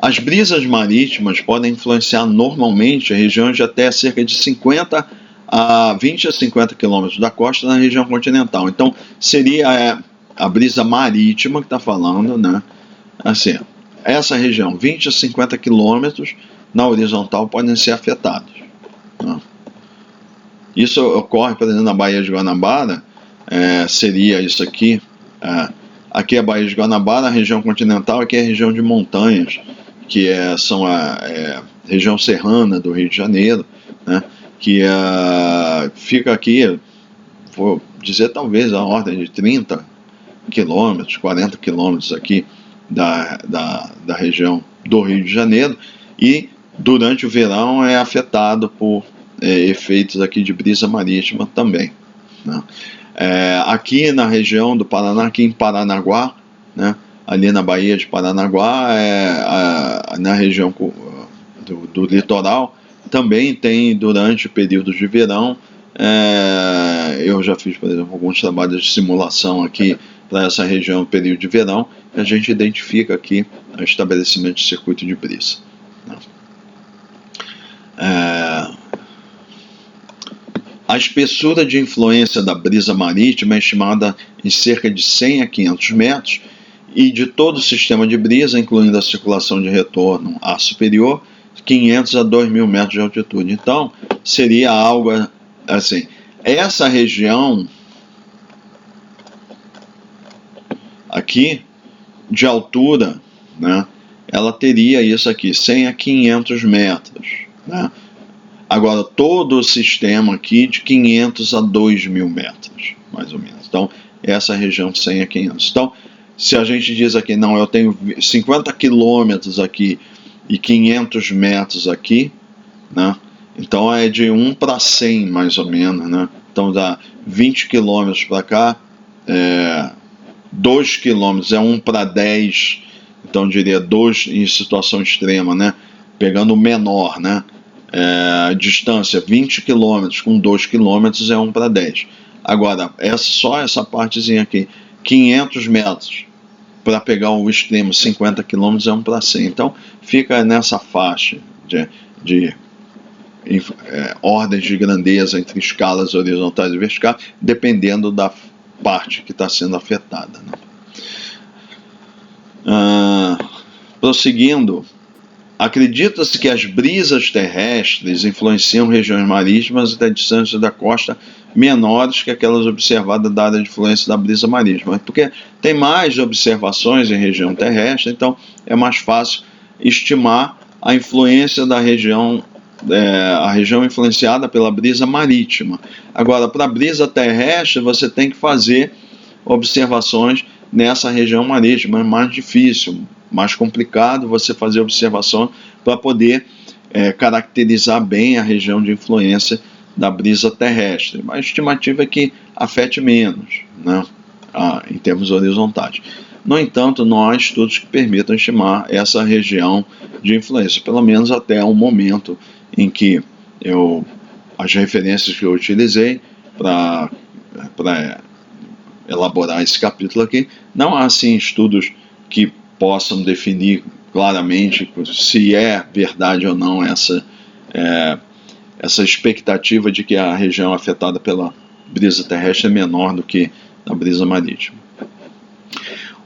As brisas marítimas podem influenciar normalmente regiões de até cerca de 20 a 50 quilômetros da costa na região continental. Então, seria a brisa marítima que está falando, né? Assim, essa região, 20 a 50 quilômetros na horizontal, podem ser afetados, né? Isso ocorre, por exemplo, na Baía de Guanabara, seria isso aqui. Aqui é a Baía de Guanabara, a região continental, aqui é a região de montanhas, que são a região serrana do Rio de Janeiro, né, que fica aqui, vou dizer talvez a ordem de 30 quilômetros, 40 quilômetros aqui da região do Rio de Janeiro, e durante o verão é afetado por efeitos aqui de brisa marítima também, né. Aqui na região do Paraná, aqui em Paranaguá, né, ali na Baía de Paranaguá, na região do litoral, também tem durante o período de verão. Eu já fiz, por exemplo, alguns trabalhos de simulação aqui para essa região no período de verão, e a gente identifica aqui o estabelecimento de circuito de brisa, né. A espessura de influência da brisa marítima é estimada em cerca de 100 a 500 metros, e de todo o sistema de brisa, incluindo a circulação de retorno ar superior, 500 a 2.000 metros de altitude. Então, seria algo assim, essa região aqui de altura, né, ela teria isso aqui, 100 a 500 metros, né? Agora, todo o sistema aqui de 500 a 2.000 metros, mais ou menos. Então, essa região 100 a 500. Então, se a gente diz aqui, não, eu tenho 50 quilômetros aqui e 500 metros aqui, né? Então, é de 1 para 100, mais ou menos, né? Então, dá 20 quilômetros para cá, 2 quilômetros é 1 para 10, então diria 2 em situação extrema, né? Pegando o menor, né? Distância 20 km com 2 km é 1 para 10. Agora, só essa partezinha aqui, 500 metros, para pegar o extremo 50 km é 1 para 100. Então, fica nessa faixa de ordens de grandeza entre escalas horizontais e verticais, dependendo da parte que está sendo afetada, né? Prosseguindo, acredita-se que as brisas terrestres influenciam regiões marítimas até distâncias da costa menores que aquelas observadas da área de influência da brisa marítima, porque tem mais observações em região terrestre, então é mais fácil estimar a influência da região, a região influenciada pela brisa marítima. Agora, para a brisa terrestre, você tem que fazer observações nessa região marítima, é mais difícil, mais complicado você fazer observação para poder caracterizar bem a região de influência da brisa terrestre. Mas a estimativa é que afete menos, né, em termos horizontais. No entanto, não há estudos que permitam estimar essa região de influência, pelo menos até o momento em que as referências que eu utilizei para elaborar esse capítulo aqui, não há assim estudos que possam definir claramente se é verdade ou não essa expectativa de que a região afetada pela brisa terrestre é menor do que a brisa marítima.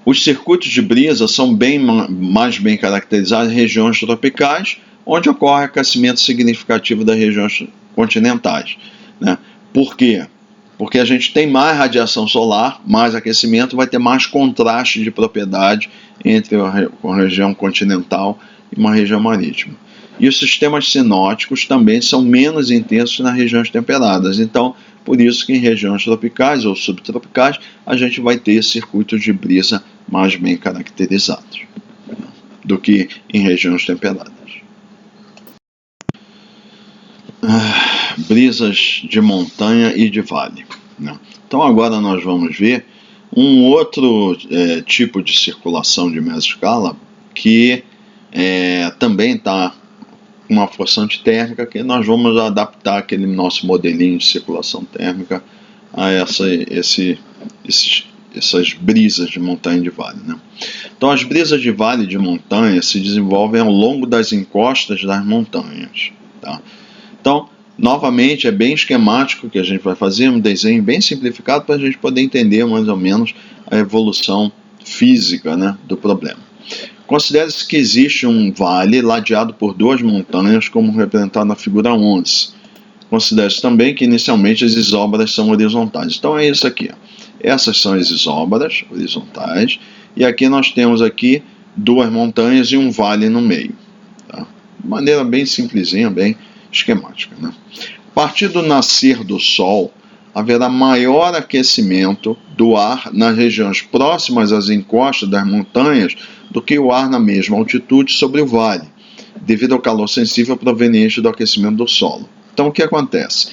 Os circuitos de brisa são mais bem caracterizados em regiões tropicais, onde ocorre aquecimento significativo das regiões continentais, né? Por quê? Porque a gente tem mais radiação solar, mais aquecimento, vai ter mais contraste de propriedade entre a região continental e uma região marítima. E os sistemas sinóticos também são menos intensos nas regiões temperadas. Então, por isso que em regiões tropicais ou subtropicais, a gente vai ter circuitos de brisa mais bem caracterizados do que em regiões temperadas. Brisas de montanha e de vale, né? Então agora nós vamos ver um outro tipo de circulação de mesescala que também está com uma força antitérmica, que nós vamos adaptar aquele nosso modelinho de circulação térmica a essas brisas de montanha e de vale, né? Então, as brisas de vale e de montanha se desenvolvem ao longo das encostas das montanhas, tá? Então, novamente, é bem esquemático que a gente vai fazer, um desenho bem simplificado para a gente poder entender mais ou menos a evolução física, né, do problema. Considere-se que existe um vale ladeado por duas montanhas, como representado na figura 11. Considere-se também que inicialmente as isóbaras são horizontais. Então é isso aqui. Essas são as isóbaras horizontais, e aqui nós temos aqui duas montanhas e um vale no meio, tá? De maneira bem simplesinha, bem esquemática, né? A partir do nascer do Sol, haverá maior aquecimento do ar nas regiões próximas às encostas das montanhas do que o ar na mesma altitude sobre o vale, devido ao calor sensível proveniente do aquecimento do solo. Então, o que acontece?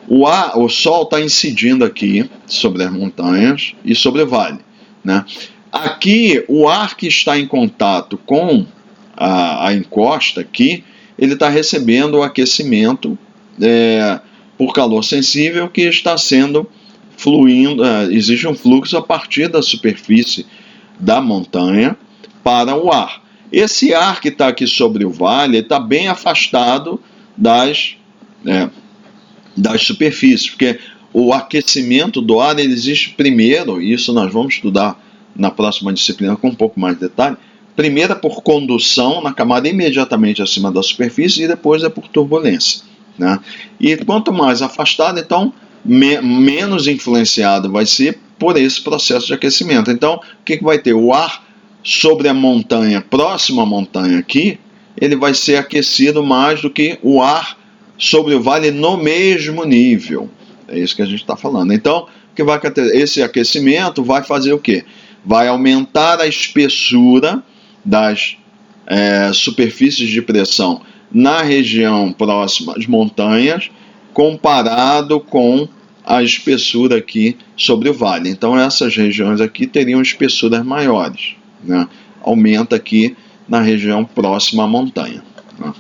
O Sol está incidindo aqui sobre as montanhas e sobre o vale, né? Aqui, o ar que está em contato com a encosta aqui, ele está recebendo o aquecimento por calor sensível que está sendo fluindo, existe um fluxo a partir da superfície da montanha para o ar. Esse ar que está aqui sobre o vale está bem afastado das superfícies, porque o aquecimento do ar ele existe primeiro, e isso nós vamos estudar na próxima disciplina com um pouco mais de detalhe, primeiro é por condução na camada imediatamente acima da superfície e depois é por turbulência, né? E quanto mais afastado, então menos influenciado vai ser por esse processo de aquecimento. Então, o que vai ter? O ar sobre a montanha, próximo à montanha aqui, ele vai ser aquecido mais do que o ar sobre o vale no mesmo nível. É isso que a gente está falando. Então, o que vai acontecer? Esse aquecimento vai fazer o quê? Vai aumentar a espessura das superfícies de pressão na região próxima às montanhas, comparado com a espessura aqui sobre o vale. Então, essas regiões aqui teriam espessuras maiores, né? Aumenta aqui na região próxima à montanha, né?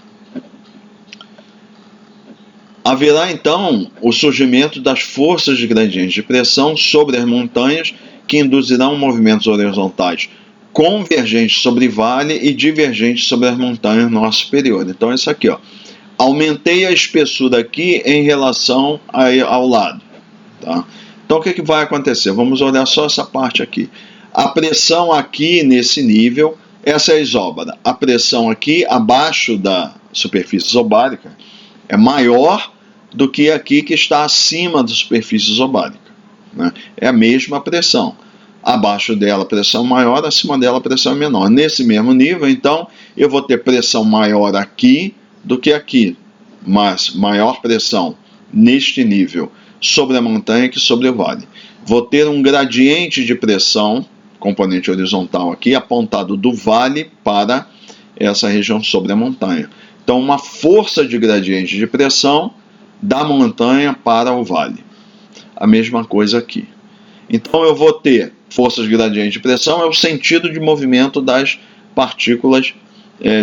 Haverá, então, o surgimento das forças de gradiente de pressão sobre as montanhas que induzirão movimentos horizontais convergentes sobre vale e divergentes sobre as montanhas no ar superior. Então, isso aqui, ó. Aumentei a espessura aqui em relação ao lado, tá? Então, o que vai acontecer? Vamos olhar só essa parte aqui. A pressão aqui nesse nível, essa é a isóbara. A pressão aqui abaixo da superfície isobárica é maior do que aqui que está acima da superfície isobárica, né? É a mesma pressão. Abaixo dela pressão maior, acima dela pressão menor. Nesse mesmo nível, então, eu vou ter pressão maior aqui do que aqui, mas maior pressão neste nível sobre a montanha que sobre o vale. Vou ter um gradiente de pressão, componente horizontal aqui, apontado do vale para essa região sobre a montanha. Então, uma força de gradiente de pressão da montanha para o vale. A mesma coisa aqui. Então, eu vou ter forças de gradiente de pressão, é o sentido de movimento das partículas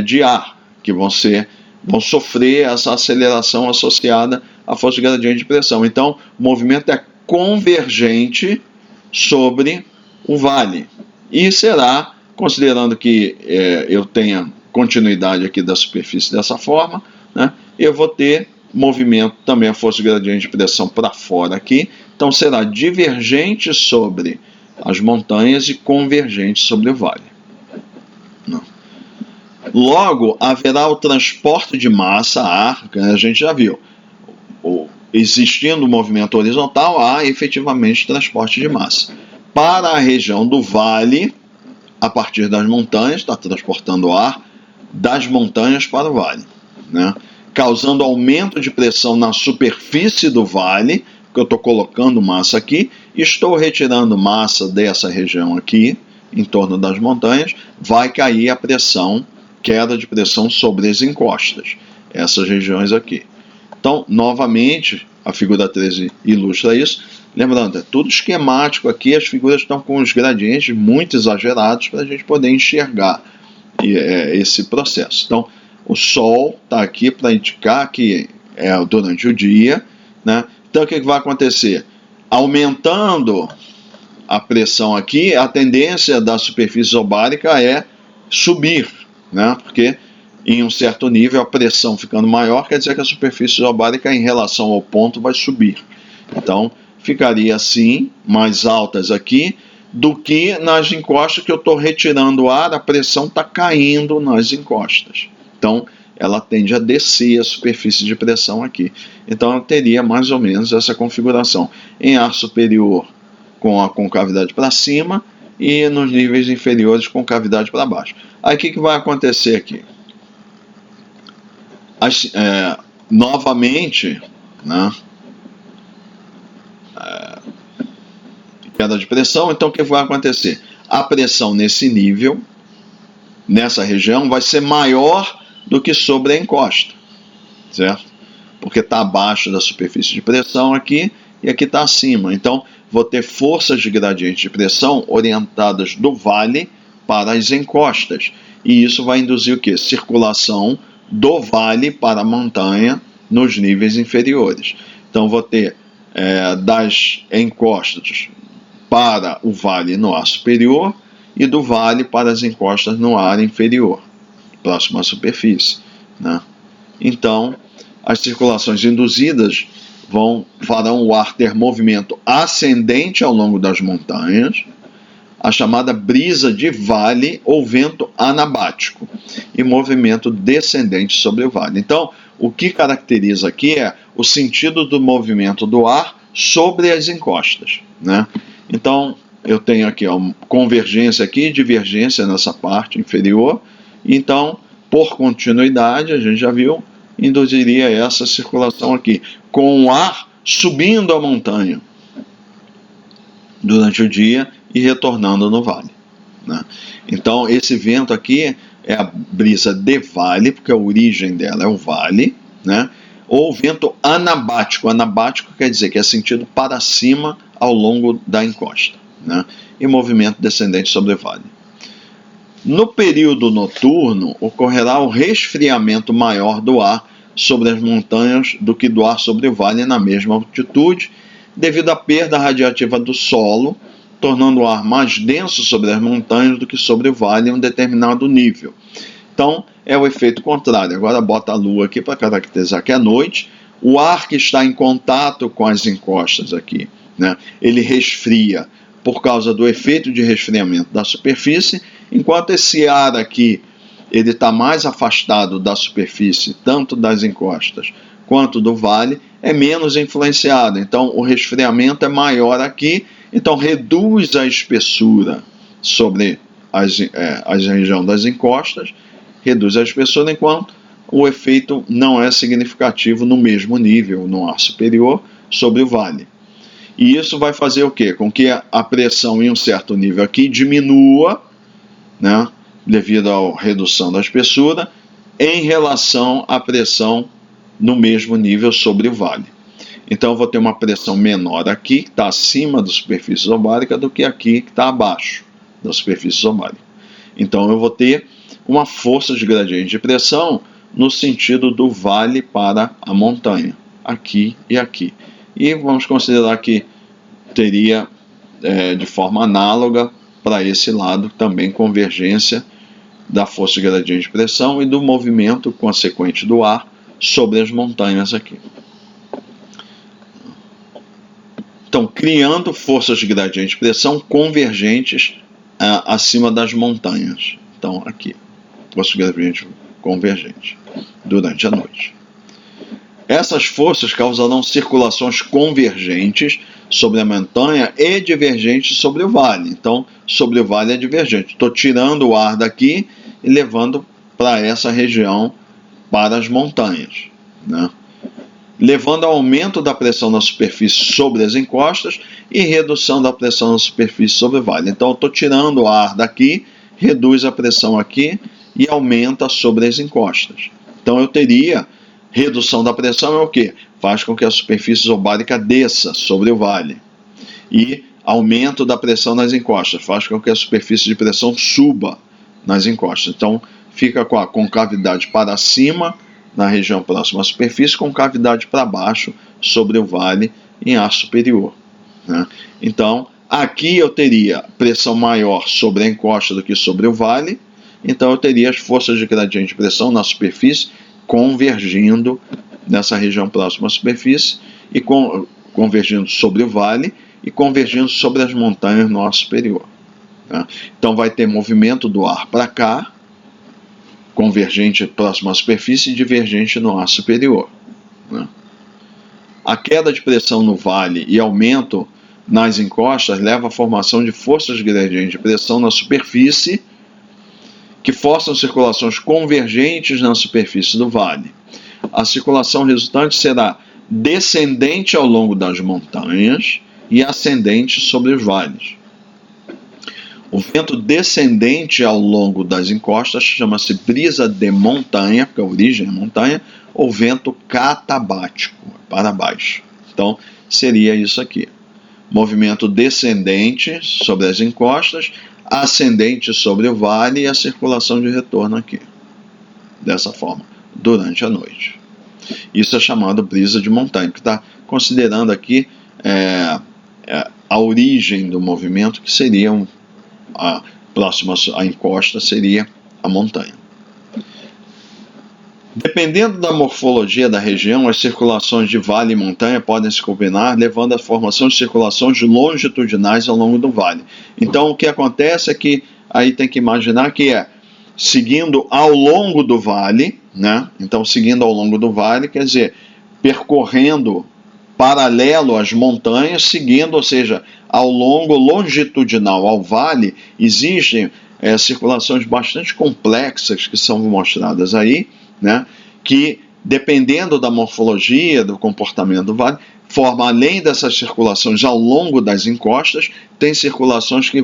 de ar, que vão sofrer essa aceleração associada à força de gradiente de pressão. Então, o movimento é convergente sobre o vale. E será, considerando que eu tenha continuidade aqui da superfície dessa forma, né, eu vou ter movimento também, a força de gradiente de pressão para fora aqui. Então, será divergente sobre as montanhas e convergente sobre o vale. Não. Logo, haverá o transporte de massa, ar, que a gente já viu. Existindo o movimento horizontal, há efetivamente transporte de massa. Para a região do vale, a partir das montanhas, está transportando ar das montanhas para o vale, né? Causando aumento de pressão na superfície do vale, que eu estou colocando massa aqui, estou retirando massa dessa região aqui, em torno das montanhas, vai cair a pressão, queda de pressão sobre as encostas, essas regiões aqui. Então, novamente, a figura 13 ilustra isso. Lembrando, é tudo esquemático aqui, as figuras estão com os gradientes muito exagerados para a gente poder enxergar esse processo. Então, o Sol está aqui para indicar que é durante o dia, né? Então, o que vai acontecer? Aumentando a pressão aqui, a tendência da superfície obárica é subir, né? Porque em um certo nível a pressão ficando maior quer dizer que a superfície obárica em relação ao ponto vai subir. Então ficaria assim, mais altas aqui do que nas encostas que eu estou retirando o ar, a pressão está caindo nas encostas. Então ela tende a descer a superfície de pressão aqui. Então ela teria mais ou menos essa configuração. Em ar superior com a concavidade para cima e nos níveis inferiores com cavidade para baixo. Aí o que vai acontecer aqui? Novamente, né, queda de pressão. Então o que vai acontecer? A pressão nesse nível, nessa região, vai ser maior do que sobre a encosta, certo? Porque está abaixo da superfície de pressão aqui e aqui está acima. Então vou ter forças de gradiente de pressão orientadas do vale para as encostas. E isso vai induzir o quê? Circulação do vale para a montanha nos níveis inferiores. Então vou ter das encostas para o vale no ar superior e do vale para as encostas no ar inferior, próximo à superfície, né? Então as circulações induzidas farão o ar ter movimento ascendente ao longo das montanhas, a chamada brisa de vale ou vento anabático, e movimento descendente sobre o vale. Então, o que caracteriza aqui é o sentido do movimento do ar sobre as encostas, né? Então, eu tenho aqui convergência aqui e divergência nessa parte inferior. Então, por continuidade, a gente já viu, induziria essa circulação aqui, com o ar subindo a montanha durante o dia e retornando no vale, né? Então esse vento aqui é a brisa de vale, porque a origem dela é o vale, né? Ou vento anabático. Anabático quer dizer que é sentido para cima ao longo da encosta, né? E movimento descendente sobre o vale. No período noturno, ocorrerá o resfriamento maior do ar sobre as montanhas do que do ar sobre o vale na mesma altitude, devido à perda radiativa do solo, tornando o ar mais denso sobre as montanhas do que sobre o vale em um determinado nível. Então, é o efeito contrário. Agora bota a lua aqui para caracterizar que é noite. O ar que está em contato com as encostas aqui, né, ele resfria por causa do efeito de resfriamento da superfície, enquanto esse ar aqui ele está mais afastado da superfície, tanto das encostas quanto do vale, é menos influenciado. Então o resfriamento é maior aqui, então reduz a espessura sobre a região das encostas, reduz a espessura, enquanto o efeito não é significativo no mesmo nível, no ar superior, sobre o vale. E isso vai fazer o quê? Com que a pressão em um certo nível aqui diminua, né, devido à redução da espessura, em relação à pressão no mesmo nível sobre o vale. Então eu vou ter uma pressão menor aqui, que está acima da superfície obárica, do que aqui, que está abaixo da superfície obárica. Então eu vou ter uma força de gradiente de pressão no sentido do vale para a montanha, aqui e aqui. E vamos considerar que teria de forma análoga para esse lado também convergência da força de gradiente de pressão e do movimento consequente do ar sobre as montanhas aqui. Então, criando forças de gradiente de pressão convergentes acima das montanhas. Então, aqui, força de gradiente convergente durante a noite. Essas forças causarão circulações convergentes sobre a montanha e divergentes sobre o vale. Então, sobre o vale é divergente. Estou tirando o ar daqui e levando para essa região, para as montanhas, né? Levando ao aumento da pressão na superfície sobre as encostas e redução da pressão na superfície sobre o vale. Então, eu estou tirando o ar daqui, reduz a pressão aqui e aumenta sobre as encostas. Então, eu teria redução da pressão é o quê? Faz com que a superfície obárica desça sobre o vale. E aumento da pressão nas encostas faz com que a superfície de pressão suba nas encostas. Então, fica com a concavidade para cima, na região próxima à superfície, concavidade para baixo, sobre o vale, em ar superior, né? Então, aqui eu teria pressão maior sobre a encosta do que sobre o vale, então eu teria as forças de gradiente de pressão na superfície convergindo nessa região próxima à superfície, e convergindo sobre o vale e convergindo sobre as montanhas no ar superior, né? Então vai ter movimento do ar para cá, convergente próximo à superfície e divergente no ar superior, né? A queda de pressão no vale e aumento nas encostas leva à formação de forças de gradiente de pressão na superfície que forçam circulações convergentes na superfície do vale. A circulação resultante será descendente ao longo das montanhas e ascendente sobre os vales. O vento descendente ao longo das encostas chama-se brisa de montanha, porque a origem é montanha, ou vento catabático, para baixo. Então, seria isso aqui. Movimento descendente sobre as encostas, ascendente sobre o vale e a circulação de retorno aqui. Dessa forma, durante a noite. Isso é chamado brisa de montanha, que está considerando aqui a origem do movimento, que seria a próxima à encosta seria a montanha. Dependendo da morfologia da região, as circulações de vale e montanha podem se combinar, levando à formação de circulações longitudinais ao longo do vale. Então, o que acontece é que aí tem que imaginar que seguindo ao longo do vale, né? Então, seguindo ao longo do vale, quer dizer, percorrendo paralelo às montanhas, seguindo, ou seja, ao longo longitudinal ao vale, existem circulações bastante complexas que são mostradas aí, né, que, dependendo da morfologia, do comportamento do vale, forma, além dessas circulações ao longo das encostas, tem circulações que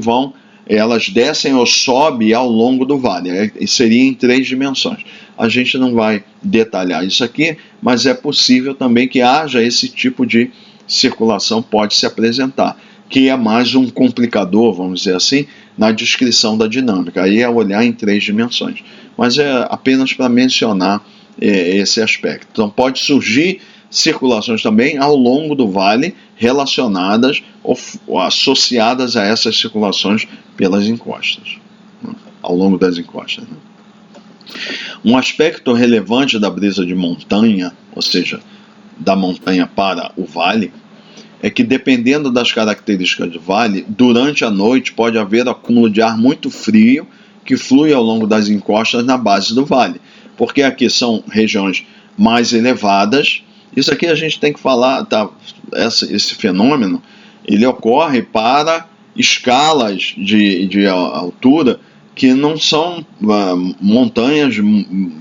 elas descem ou sobem ao longo do vale, e seria em 3 dimensões. A gente não vai detalhar isso aqui, mas é possível também que haja esse tipo de circulação, pode se apresentar, que é mais um complicador, vamos dizer assim, na descrição da dinâmica. Aí é olhar em 3 dimensões. Mas é apenas para mencionar esse aspecto. Então pode surgir circulações também ao longo do vale relacionadas ou associadas a essas circulações pelas encostas, né? Ao longo das encostas, né? Um aspecto relevante da brisa de montanha, ou seja, da montanha para o vale, é que, dependendo das características do vale, durante a noite pode haver acúmulo de ar muito frio que flui ao longo das encostas na base do vale, porque aqui são regiões mais elevadas. Isso aqui a gente tem que falar, tá? Esse fenômeno ele ocorre para escalas de altura que não são montanhas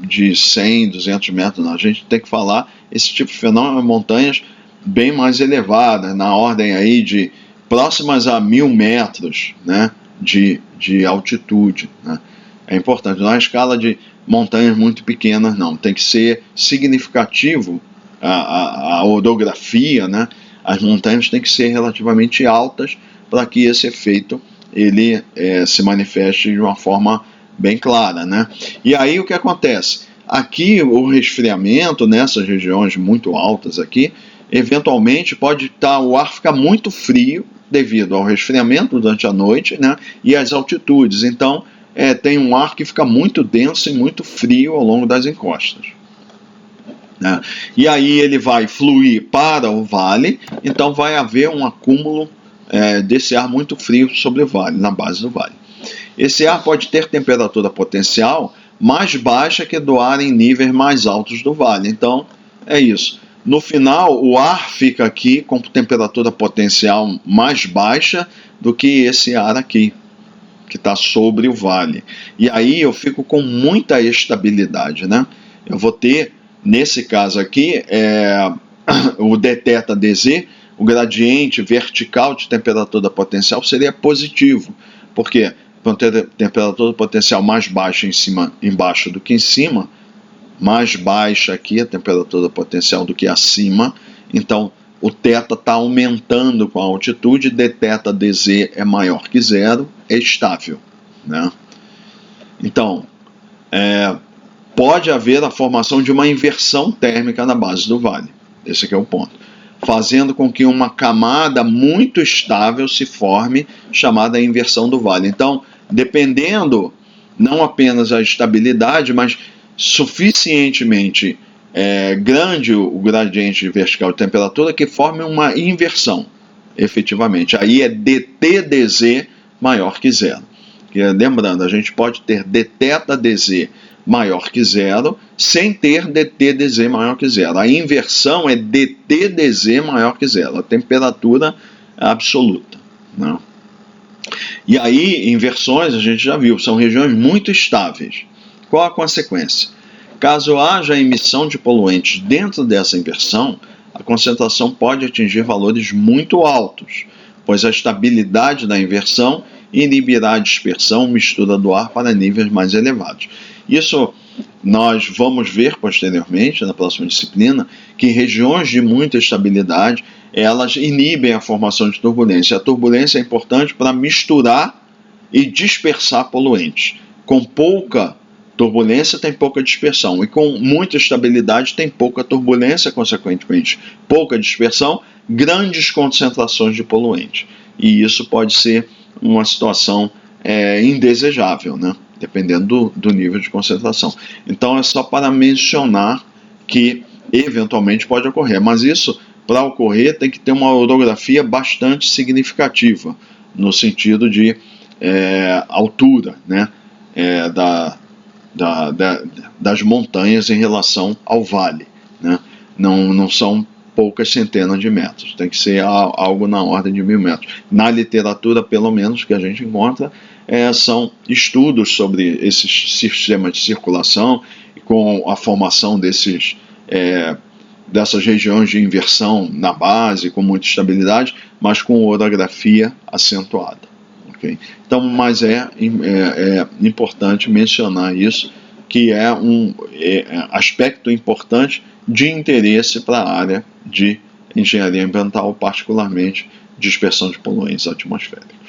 de 100, 200 metros, não. A gente tem que falar esse tipo de fenômeno, montanhas bem mais elevadas, na ordem aí de próximas a 1000 metros, né, de altitude, né? É importante, não é a escala de montanhas muito pequenas, não. Tem que ser significativo a orografia, né? As montanhas têm que ser relativamente altas para que esse efeito ele se manifeste de uma forma bem clara, né? E aí o que acontece? Aqui o resfriamento nessas regiões muito altas aqui, eventualmente o ar ficar muito frio devido ao resfriamento durante a noite, né? E às altitudes. Então tem um ar que fica muito denso e muito frio ao longo das encostas, né? E aí ele vai fluir para o vale, então vai haver um acúmulo desse ar muito frio sobre o vale, na base do vale. Esse ar pode ter temperatura potencial mais baixa que do ar em níveis mais altos do vale. Então, é isso. No final, o ar fica aqui com temperatura potencial mais baixa do que esse ar aqui, que está sobre o vale. E aí eu fico com muita estabilidade, né? Eu vou ter, nesse caso aqui, o dθdz, o gradiente vertical de temperatura potencial seria positivo. Por quê? Quando ter temperatura potencial mais baixa embaixo do que em cima, mais baixa aqui a temperatura potencial do que acima, então o θ está aumentando com a altitude, dθdz é maior que zero, é estável, né? Então, pode haver a formação de uma inversão térmica na base do vale. Esse aqui é o ponto. Fazendo com que uma camada muito estável se forme, chamada inversão do vale. Então, dependendo não apenas a estabilidade, mas suficientemente grande o gradiente vertical de temperatura que forme uma inversão, efetivamente. Aí é dT/dz maior que zero. Lembrando, a gente pode ter dθ/dz maior que zero, sem ter dT/dz maior que zero. A inversão é dT/dz maior que zero, a temperatura absoluta, né? E aí, inversões, a gente já viu, são regiões muito estáveis. Qual a consequência? Caso haja emissão de poluentes dentro dessa inversão, a concentração pode atingir valores muito altos, pois a estabilidade da inversão inibirá a dispersão, mistura do ar para níveis mais elevados. Isso nós vamos ver posteriormente, na próxima disciplina, que regiões de muita estabilidade, elas inibem a formação de turbulência. A turbulência é importante para misturar e dispersar poluentes. Com pouca turbulência tem pouca dispersão, e com muita estabilidade tem pouca turbulência, consequentemente pouca dispersão, grandes concentrações de poluentes. E isso pode ser uma situação indesejável, né? Dependendo do nível de concentração. Então é só para mencionar que eventualmente pode ocorrer, mas isso, para ocorrer, tem que ter uma orografia bastante significativa, no sentido de altura, né? Das montanhas em relação ao vale, né? Não são poucas centenas de metros, tem que ser algo na ordem de 1000 metros. Na literatura, pelo menos, que a gente encontra, são estudos sobre esses sistemas de circulação, com a formação dessas regiões de inversão na base, com muita estabilidade, mas com orografia acentuada. Okay? Então, mas é importante mencionar isso, que é um aspecto importante de interesse para a área de engenharia ambiental, particularmente dispersão de poluentes atmosféricos.